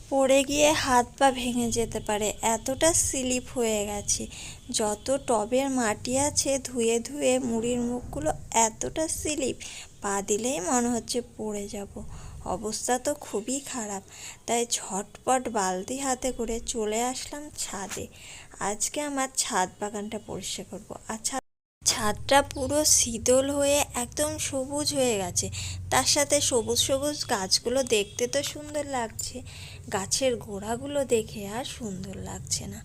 পড়ে গিয়ে হাত পা ভেঙে যেতে পারে, এতটা স্লিপ হয়ে গেছে। যত টবের মাটি আছে ধুয়ে ধুয়ে মুড়ির মুখগুলো এতটা স্লিপ, পা দিলেই মনে হচ্ছে পড়ে যাব। অবস্থা তো খুবই খারাপ। তাই ঝটপট বালতি হাতে করে চলে আসলাম ছাদে। আজকে আমার ছাদ বাগানটা পরিষ্কার করব। আচ্ছা, ছাদটা পুরো শীতল হয়ে একদম সবুজ হয়ে গেছে। তার সাথে সবুজ সবুজ গাছগুলো দেখতে তো সুন্দর লাগছে, গাছের গোড়াগুলো দেখে আর সুন্দর লাগছে না।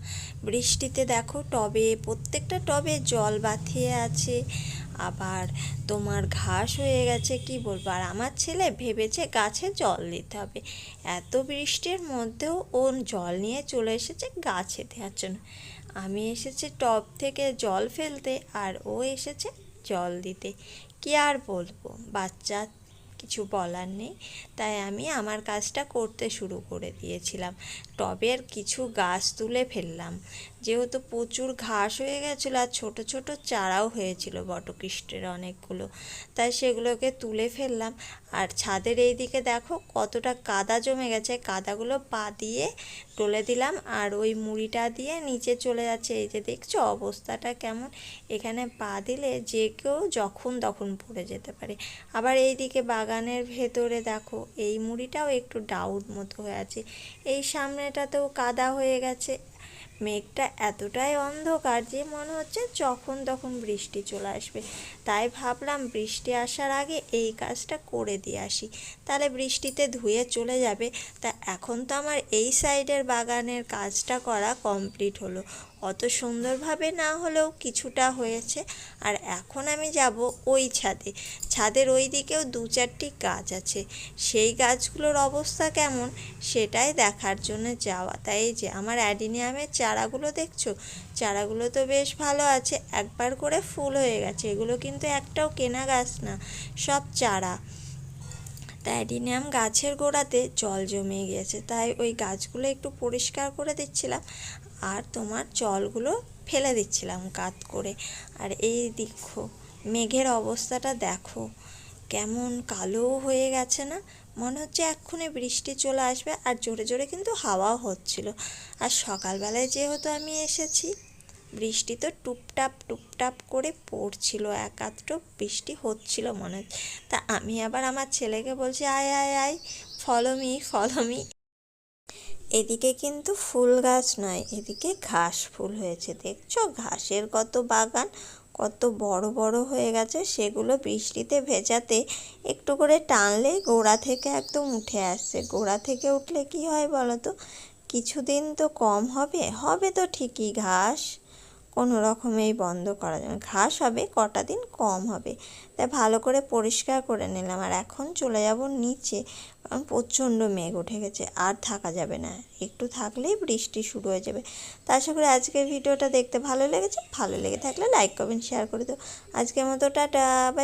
বৃষ্টিতে দেখো টবে, প্রত্যেকটা টবে জল বাঁধিয়ে আছে, আবার তোমার ঘাস হয়ে গেছে, কি বলবো। আর আমার ছেলে ভেবেছে গাছে জল দিতে হবে, এত বৃষ্টির মধ্যেও ও জল নিয়ে চলে এসেছে গাছে দেওয়ার জন্য। আমি এসেছি টব থেকে জল ফেলতে, আর ও এসেছে জল দিতে। কি আর বলবো, বাচ্চা, কিছু বলার নেই। তাই আমি আমার কাজটা করতে শুরু করে দিয়েছিলাম। টবের কিছু গাছ তুলে ফেললাম, যেহেতু প্রচুর ঘাস হয়ে গেছিলো আর ছোট ছোট চারাও হয়েছিল বটকৃষ্টের অনেকগুলো, তাই সেগুলোকে তুলে ফেললাম। আর ছাদের এই দিকে দেখো কতটা কাদা জমে গেছে, কাদাগুলো পা দিয়ে তুলে দিলাম, আর ওই মুড়িটা দিয়ে নিচে চলে যাচ্ছে। এই যে দেখছো অবস্থাটা কেমন, এখানে পা দিলে যে কেউ যখন তখন পড়ে যেতে পারে। আবার এই দিকে বাগানের ভেতরে দেখো এই মুড়িটাও একটু ডাউন মতো হয়ে আছে, এই সামনেটাতেও কাদা হয়ে গেছে। মেঘটা এতটাই অন্ধকার যে মনে হচ্ছে যখন তখন বৃষ্টি চলে আসবে। তাই ভাবলাম বৃষ্টি আসার আগে এই কাজটা করে দিয়ে আসি, তাহলে বৃষ্টিতে ধুয়ে চলে যাবে। তা এখন তো আমার এই সাইডের বাগানের কাজটা করা কমপ্লিট হলো, অত সুন্দরভাবে না হলেও কিছুটা হয়েছে। আর এখন আমি যাব ওই ছাদে, ছাদের ওই দিকেও দু চারটি গাছ আছে, সেই গাছগুলোর অবস্থা কেমন সেটাই দেখার জন্য যাওয়া। তাই এই যে আমার অ্যাডিনিয়ামের চারাগুলো দেখছো, চারাগুলো তো বেশ ভালো আছে, একবার করে ফুল হয়ে গেছে। এগুলো কিন্তু একটাও কেনা গাছ না, সব চারা। তাই অ্যাডিনিয়াম গাছের গোড়াতে জল জমে গিয়েছে, তাই ওই গাছগুলো একটু পরিষ্কার করে দিচ্ছিলাম, আর তোমার জলগুলো ফেলে দিচ্ছিলাম কাত করে। আর এই দেখো মেঘের অবস্থাটা দেখো কেমন কালো হয়ে গেছে না, মনে হচ্ছে এক্ষুনি বৃষ্টি চলে আসবে। আর জোরে জোরে কিন্তু হাওয়াও হচ্ছিল। আর সকালবেলায় যেহেতু আমি এসেছি, বৃষ্টি তো টুপটাপ টুপটাপ করে পড়ছিল, এক আধটু বৃষ্টি হচ্ছিল মনে হচ্ছে। তা আমি আবার আমার ছেলেকে বলছি, আয় আয় আয়, ফলো মি ফলো মি। এদিকে কিন্তু ফুল গাছ নয়, এদিকে ঘাস ফুল হয়েছে, দেখছো ঘাসের কত বাগান, কত বড় বড় হয়ে গেছে। সেগুলো বৃষ্টিতে ভেজাতে একটু করে টানলে গোড়া থেকে একদম উঠে আসছে। গোড়া থেকে উঠলে কি হয় বলো তো, কিছুদিন তো কম হবে, হবে তো ঠিকই, ঘাস কোনো রকমেই বন্ধ করা যাবে না, ঘাস হবে কটা দিন কম হবে। তাই ভালো করে পরিষ্কার করে নিলাম, আর এখন চলে যাব নিচে, কারণ প্রচণ্ড মেঘ উঠে গেছে, আর থাকা যাবে না, একটু থাকলেই বৃষ্টি শুরু হয়ে যাবে। তা আশা করি আজকের ভিডিওটা দেখতে ভালো লেগেছে, ভালো লেগে থাকলে লাইক কমেন্ট শেয়ার করে দাও। আজকের মতো টাটা, বাই।